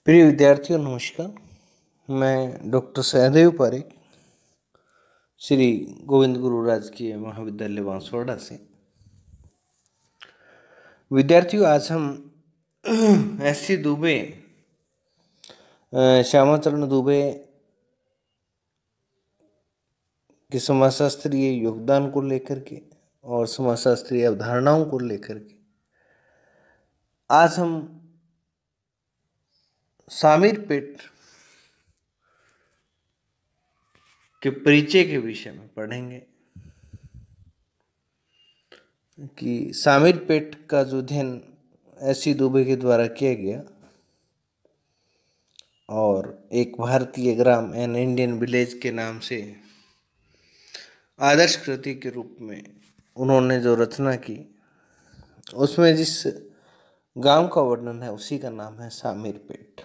प्रिय विद्यार्थियों नमस्कार। मैं डॉक्टर सहदेव पारेख श्री गोविंद गुरु राजकीय महाविद्यालय बांसवाड़ा से। विद्यार्थियों आज हम एस.सी. दुबे, श्यामाचरण दुबे के समाजशास्त्रीय योगदान को लेकर के और समाजशास्त्रीय अवधारणाओं को लेकर के आज हम शामीरपेट के परिचय के विषय में पढ़ेंगे कि शामीरपेट का जो अध्ययन एस.सी. दुबे के द्वारा किया गया और एक भारतीय ग्राम एन इंडियन विलेज के नाम से आदर्श कृति के रूप में उन्होंने जो रचना की, उसमें जिस गांव का वर्णन है उसी का नाम है शामीरपेट।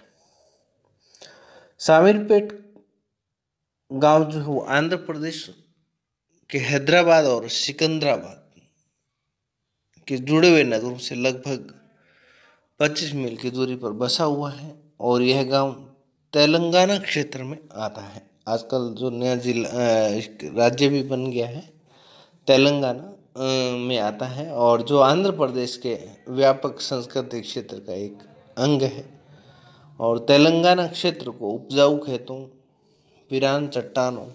शामीरपेट गांव जो है वो आंध्र प्रदेश के हैदराबाद और सिकंदराबाद के जुड़े हुए नगरों से लगभग 25 मील की दूरी पर बसा हुआ है और यह गांव तेलंगाना क्षेत्र में आता है। आजकल जो नया जिला राज्य भी बन गया है, तेलंगाना में आता है और जो आंध्र प्रदेश के व्यापक सांस्कृतिक क्षेत्र का एक अंग है। और तेलंगाना क्षेत्र को उपजाऊ खेतों, वीरान चट्टानों,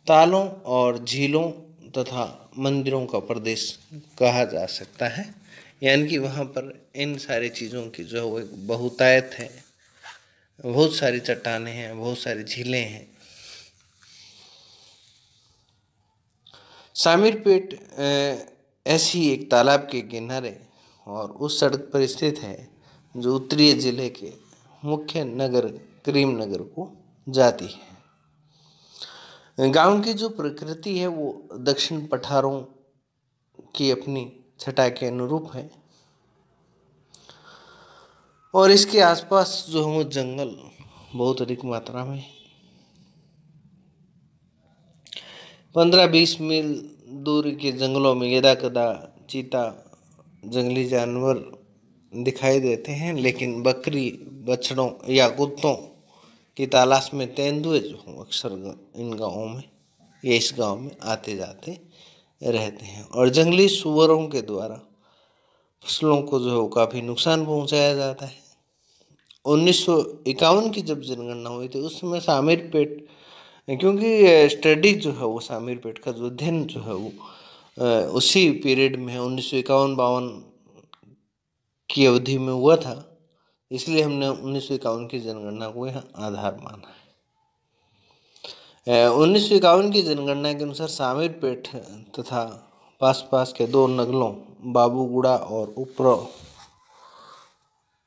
तालों और झीलों तथा मंदिरों का प्रदेश कहा जा सकता है। यानी कि वहाँ पर इन सारी चीज़ों की जो है एक बहुतायत है, बहुत सारी चट्टानें हैं, बहुत सारी झीलें हैं। शामीरपेट ऐसी एक तालाब के किनारे और उस सड़क पर स्थित है जो उत्तरी जिले के मुख्य नगर करीमनगर को जाती है। गांव की जो प्रकृति है वो दक्षिण पठारों की अपनी छटा के अनुरूप है और इसके आसपास जो है वो जंगल बहुत अधिक मात्रा में 15-20 मील दूरी के जंगलों में यदा कदा चीता, जंगली जानवर दिखाई देते हैं, लेकिन बकरी, बछड़ों या कुत्तों की तलाश में तेंदुए जो हों अक्सर इन गाँवों में या इस गांव में आते जाते रहते हैं। और जंगली सुअरों के द्वारा फसलों को जो है काफ़ी नुकसान पहुंचाया जाता है। 1951 की जब जनगणना हुई थी उस समय शामीरपेट, क्योंकि स्टडी जो है वो शामीरपेट का जो अध्ययन जो है वो उसी पीरियड में 1951-52 की अवधि में हुआ था, इसलिए हमने 1951 की जनगणना को यहाँ आधार माना है। 1951 की जनगणना के अनुसार शामीरपेट तथा पास के दो नगरों बाबूगुड़ा और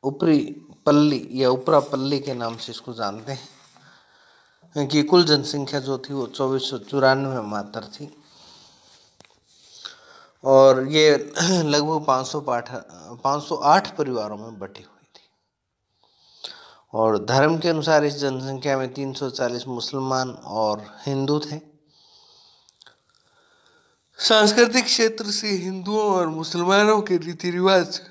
ऊपरी पल्ली या उपरा पल्ली के नाम से इसको जानते हैं कि कुल जनसंख्या जो थी वो 2494 मात्र थी और ये लगभग 508 परिवारों में बटी हुई थी। और धर्म के अनुसार इस जनसंख्या में 340 मुसलमान और हिंदू थे। सांस्कृतिक क्षेत्र से हिंदुओं और मुसलमानों के रीति रिवाज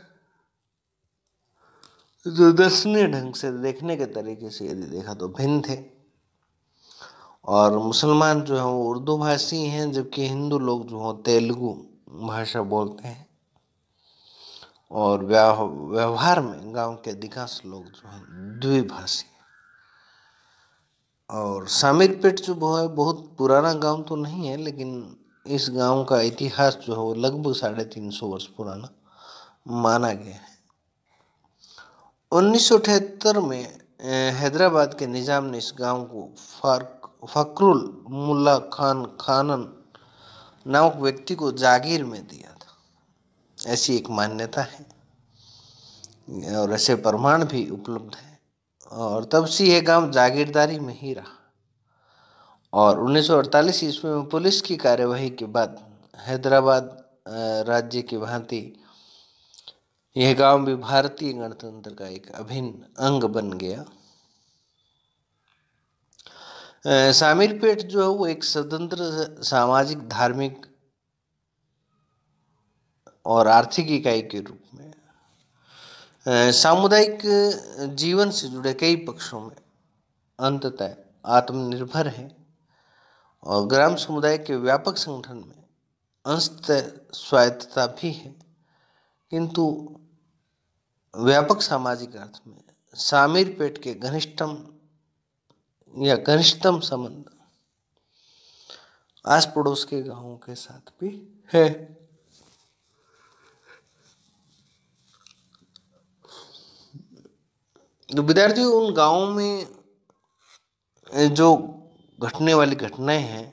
जो दर्शनीय ढंग से देखने के तरीके से यदि देखा तो भिन्न थे। और मुसलमान जो हैं वो उर्दू भाषी हैं, जबकि हिंदू लोग जो हैं तेलुगु भाषा बोलते हैं। और व्यवहार में गांव के अधिकांश लोग जो हैं द्विभाषी हैं। और शामीरपेट जो है बहुत पुराना गांव तो नहीं है, लेकिन इस गांव का इतिहास जो है वो लगभग 350 वर्ष पुराना माना गया है। 1978 में हैदराबाद के निजाम ने इस गांव को फखरुल मुल्ला खानन नामक व्यक्ति को जागीर में दिया था, ऐसी एक मान्यता है और ऐसे प्रमाण भी उपलब्ध है। और तब से यह गांव जागीरदारी में ही रहा। और 1948 ईस्वी में पुलिस की कार्यवाही के बाद हैदराबाद राज्य की भांति यह गांव भी भारतीय गणतंत्र का एक अभिन्न अंग बन गया। शामीरपेट जो है वो एक स्वतंत्र सामाजिक, धार्मिक और आर्थिक इकाई के रूप में सामुदायिक जीवन से जुड़े कई पक्षों में अंततः आत्मनिर्भर है और ग्राम समुदाय के व्यापक संगठन में अंशतः स्वायत्तता भी है, किंतु व्यापक सामाजिक अर्थ में शामीर पेट के घनिष्ठतम संबंध आस पड़ोस के गांवों के साथ भी है। तो विद्यार्थियों, उन गांवों में जो घटने वाली घटनाएं हैं,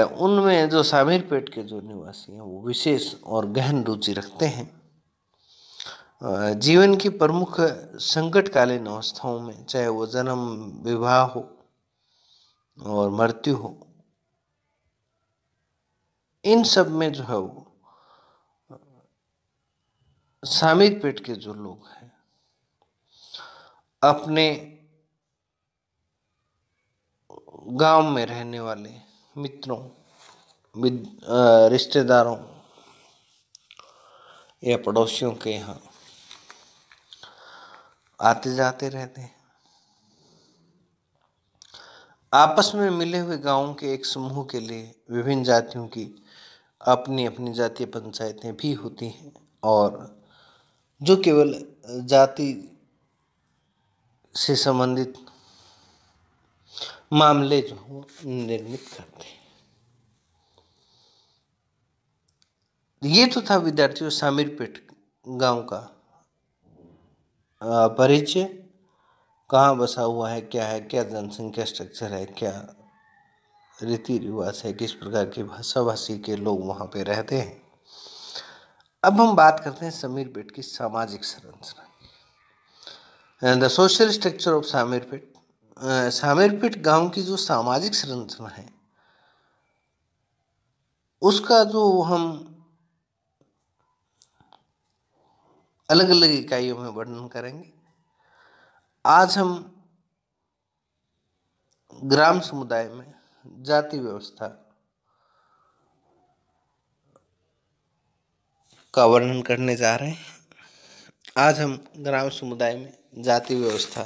उनमें जो शामीर पेट के जो निवासी हैं वो विशेष और गहन रुचि रखते हैं। जीवन की प्रमुख संकटकालीन अवस्थाओं में, चाहे वो जन्म, विवाह हो और मृत्यु हो, इन सब में जो है वो शामीर पेट के जो लोग हैं अपने गांव में रहने वाले मित्रों, रिश्तेदारों या पड़ोसियों के यहाँ आते जाते रहते हैं। आपस में मिले हुए गांवों के एक समूह के लिए विभिन्न जातियों की अपनी अपनी जातीय पंचायतें भी होती हैं और जो केवल जाति से संबंधित मामले जो हो निर्मित करते हैं। ये तो था विद्यार्थियों शामीर पेट गांव का परिचय। कहाँ बसा हुआ है, क्या है, क्या जनसंख्या स्ट्रक्चर है, क्या रीति रिवाज है, किस प्रकार की भाषा भाषी के लोग वहाँ पे रहते हैं। अब हम बात करते हैं शामीर पेट की सामाजिक संरचना, the social structure of Shamirpet. Shamirpet गांव की जो सामाजिक संरचना है उसका जो हम अलग अलग इकाइयों में वर्णन करेंगे। आज हम ग्राम समुदाय में जाति व्यवस्था का वर्णन करने जा रहे हैं। आज हम ग्राम समुदाय में जाति व्यवस्था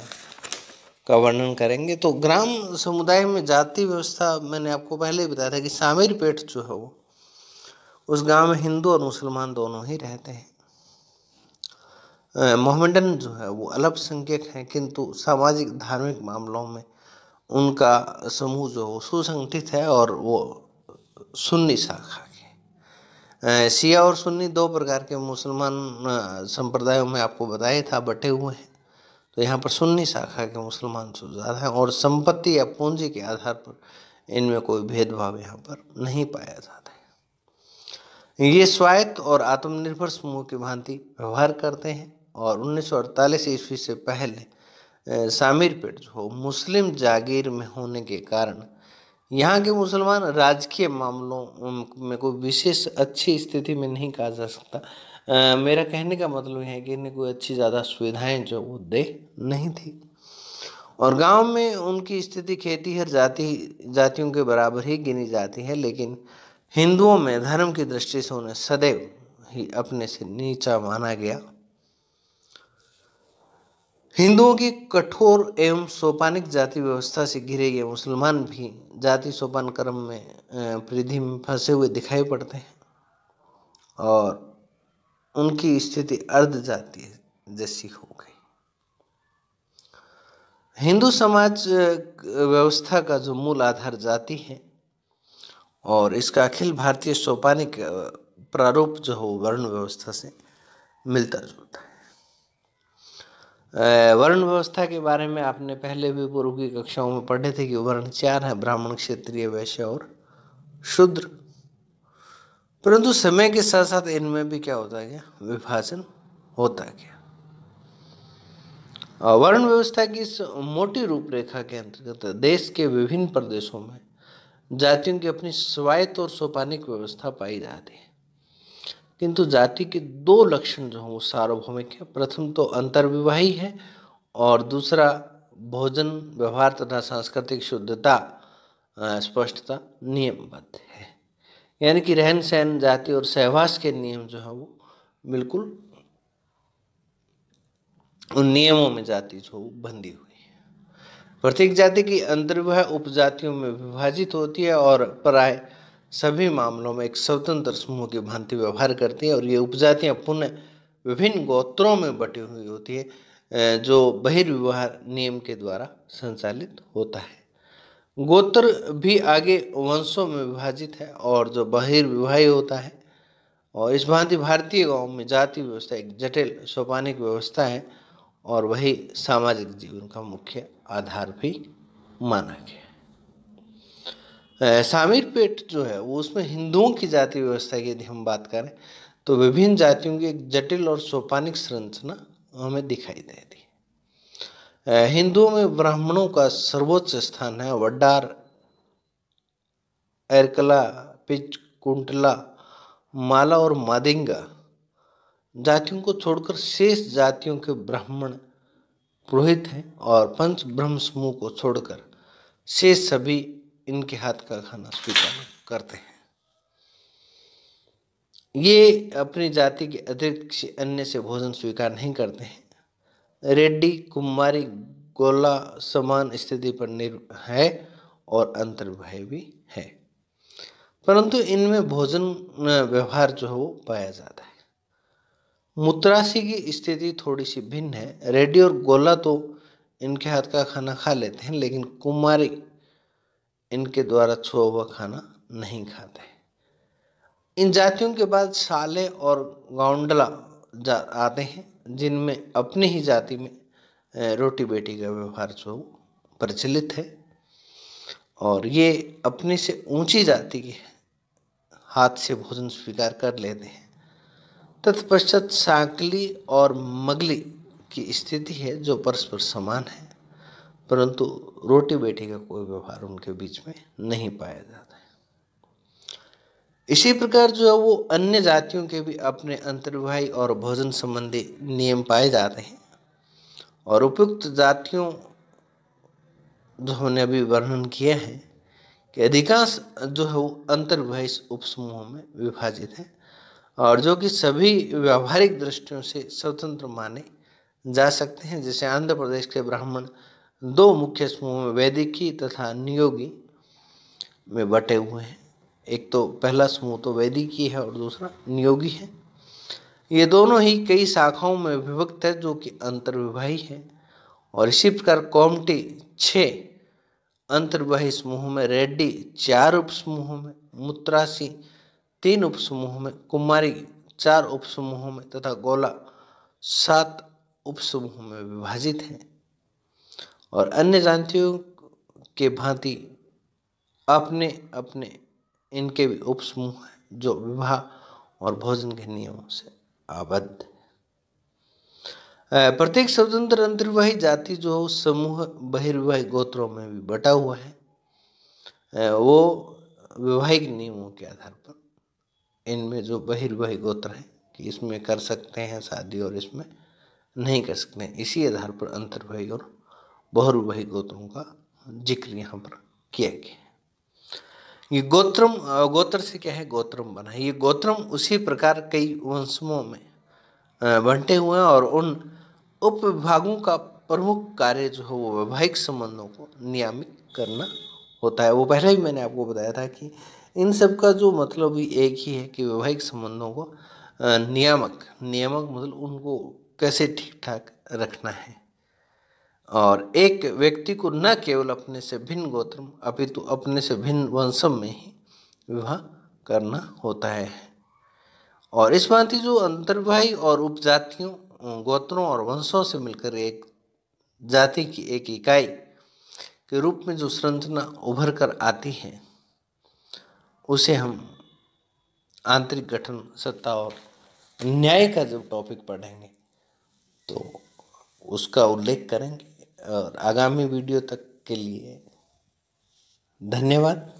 का वर्णन करेंगे। तो ग्राम समुदाय में जाति व्यवस्था, मैंने आपको पहले ही बताया था कि शामीर पेट जो है वो उस गांव में हिंदू और मुसलमान दोनों ही रहते हैं। मोहम्मडन जो है वो अल्पसंख्यक हैं, किंतु सामाजिक धार्मिक मामलों में उनका समूह जो है सुसंगठित है और वो सुन्नी शाखा के, शिया और सुन्नी दो प्रकार के मुसलमान संप्रदायों में आपको बताया था बटे हुए हैं। तो यहाँ पर सुन्नी शाखा के मुसलमान जो ज़्यादा हैं और संपत्ति या पूंजी के आधार पर इनमें कोई भेदभाव यहाँ पर नहीं पाया जाता है। ये स्वायत्त और आत्मनिर्भर समूह की भांति व्यवहार करते हैं और 1948 ईस्वी से पहले शामीर पेट जो मुस्लिम जागीर में होने के कारण यहाँ के मुसलमान राजकीय मामलों में कोई विशेष अच्छी स्थिति में नहीं कहा जा सकता। मेरा कहने का मतलब है कि इन्हें कोई अच्छी ज़्यादा सुविधाएं जो वो दे नहीं थी और गांव में उनकी स्थिति खेतीहर जातियों के बराबर ही गिनी जाती है, लेकिन हिंदुओं में धर्म की दृष्टि से उन्हें सदैव ही अपने से नीचा माना गया। हिंदुओं की कठोर एवं सोपानिक जाति व्यवस्था से घिरे ये मुसलमान भी जाति सोपान क्रम में परिधि में फंसे हुए दिखाई पड़ते हैं और उनकी स्थिति अर्ध जातीय जैसी हो गई। हिंदू समाज व्यवस्था का जो मूल आधार जाति है और इसका अखिल भारतीय सोपानिक प्रारूप जो हो वर्ण व्यवस्था से मिलता जुलता है। वर्ण व्यवस्था के बारे में आपने पहले भी पूर्व की कक्षाओं में पढ़े थे कि वर्ण 4 है, ब्राह्मण, क्षत्रिय, वैश्य और शूद्र। परंतु समय के साथ साथ इनमें भी क्या होता गया, विभाजन होता गया। वर्ण व्यवस्था की इस मोटी रूपरेखा के अंतर्गत देश के विभिन्न प्रदेशों में जातियों की अपनी स्वायत्त और सोपानिक व्यवस्था पाई जाती है, किंतु जाति के 2 लक्षण जो हैं वो सार्वभौमिक है। प्रथम तो अंतर्विवाही है और दूसरा भोजन, व्यवहार तथा सांस्कृतिक शुद्धता, स्पष्टता नियमबद्ध है। यानी कि रहन सहन, जाति और सहवास के नियम जो है वो बिल्कुल उन नियमों में जाति जो बंधी हुई है। प्रत्येक जाति की अंतर्विवाह उपजातियों में विभाजित होती है और प्राय सभी मामलों में एक स्वतंत्र समूह की भांति व्यवहार करती है, और ये उपजातियां पुनः विभिन्न गोत्रों में बटी हुई होती है जो बहिर्विवाह नियम के द्वारा संचालित होता है। गोत्र भी आगे वंशों में विभाजित है और जो बहिर्विवाही होता है, और इस भांति भारतीय गांव में जाति व्यवस्था एक जटिल सोपानिक व्यवस्था है और वही सामाजिक जीवन का मुख्य आधार भी माना गया है। शामीरपेट जो है वो उसमें हिंदुओं की जाति व्यवस्था की यदि हम बात करें तो विभिन्न जातियों की एक जटिल और सोपानिक संरचना हमें दिखाई देती है। हिंदुओं में ब्राह्मणों का सर्वोच्च स्थान है। वड्डार, एरकला, पिच, कुंटला, माला और मादिंगा जातियों को छोड़कर शेष जातियों के ब्राह्मण पुरोहित हैं, और पंच ब्रह्म समूह को छोड़कर शेष सभी इनके हाथ का खाना स्वीकार करते हैं। ये अपनी जाति के अतिरिक्त किसी अन्य से भोजन स्वीकार नहीं करते हैं। रेड्डी, कुम्हारी, गोला समान स्थिति पर निर्भर है और अंतर्विवाह भी है, परंतु इनमें भोजन व्यवहार जो है वो पाया जाता है। मुत्रासी की स्थिति थोड़ी सी भिन्न है। रेड्डी और गोला तो इनके हाथ का खाना खा लेते हैं, लेकिन कुम्हारी इनके द्वारा छुआ हुआ खाना नहीं खाते हैं। इन जातियों के बाद साले और गौंडला आते हैं, जिनमें अपनी ही जाति में रोटी बेटी का व्यवहार जो प्रचलित है, और ये अपने से ऊंची जाति के हाथ से भोजन स्वीकार कर लेते हैं। तत्पश्चात सांकली और मगली की स्थिति है जो परस्पर समान है, परंतु रोटी बेटी का कोई व्यवहार उनके बीच में नहीं पाया जाता है। इसी प्रकार जो है वो अन्य जातियों के भी अपने अंतर्विवाही और भोजन संबंधी नियम पाए जाते हैं, और उपयुक्त जातियों जो हमने अभी वर्णन किया है कि अधिकांश जो है वो अंतर्विवाही उपसमूहों में विभाजित है, और जो कि सभी व्यावहारिक दृष्टियों से स्वतंत्र माने जा सकते हैं। जैसे आंध्र प्रदेश के ब्राह्मण दो मुख्य समूहों में वैदिकी तथा नियोगी में बटे हुए हैं। एक तो पहला समूह तो वैदिकी है और दूसरा नियोगी है। ये दोनों ही कई शाखाओं में विभक्त है जो कि अंतर्विवाही है, और इसी प्रकार कोमटी 6 अंतर्विवाही समूहों में, रेड्डी 4 उपसमूहों में, मुत्रासी 3 उपसमूहों में, कुमारी 4 उपसमूहों में तथा गोला 7 उपसमूहों में विभाजित है। और अन्य जातियों के भांति अपने अपने इनके भी उपसमूह हैं जो विवाह और भोजन के नियमों से आबद्ध है। प्रत्येक स्वतंत्र अंतर्विवाही जाति जो समूह बहिर्विवाही गोत्रों में भी बटा हुआ है, वो विवाहिक नियमों के आधार पर इनमें जो बहिर्विवाही गोत्र हैं कि इसमें कर सकते हैं शादी और इसमें नहीं कर सकते हैं, इसी आधार पर अंतर्विवाही और बहुविवाही गोत्रों का जिक्र यहाँ पर किया गया है। ये गोत्रम, गोत्र से क्या है, गोत्रम बना है। ये गोत्रम उसी प्रकार कई वंशों में बंटे हुए हैं, और उन उप विभागों का प्रमुख कार्य जो है वो वैवाहिक संबंधों को नियमित करना होता है। वो पहले ही मैंने आपको बताया था कि इन सब का जो मतलब भी एक ही है कि वैवाहिक संबंधों को नियामक मतलब उनको कैसे ठीक ठाक रखना है, और एक व्यक्ति को न केवल अपने से भिन्न गोत्र अपितु अपने से भिन्न वंशम में ही विवाह करना होता है। और इस भांति जो अंतर्विवाही और उपजातियों, गोत्रों और वंशों से मिलकर एक जाति की एक इकाई के रूप में जो संरचना उभर कर आती है, उसे हम आंतरिक गठन, सत्ता और न्याय का जब टॉपिक पढ़ेंगे तो उसका उल्लेख करेंगे। और आगामी वीडियो तक के लिए धन्यवाद।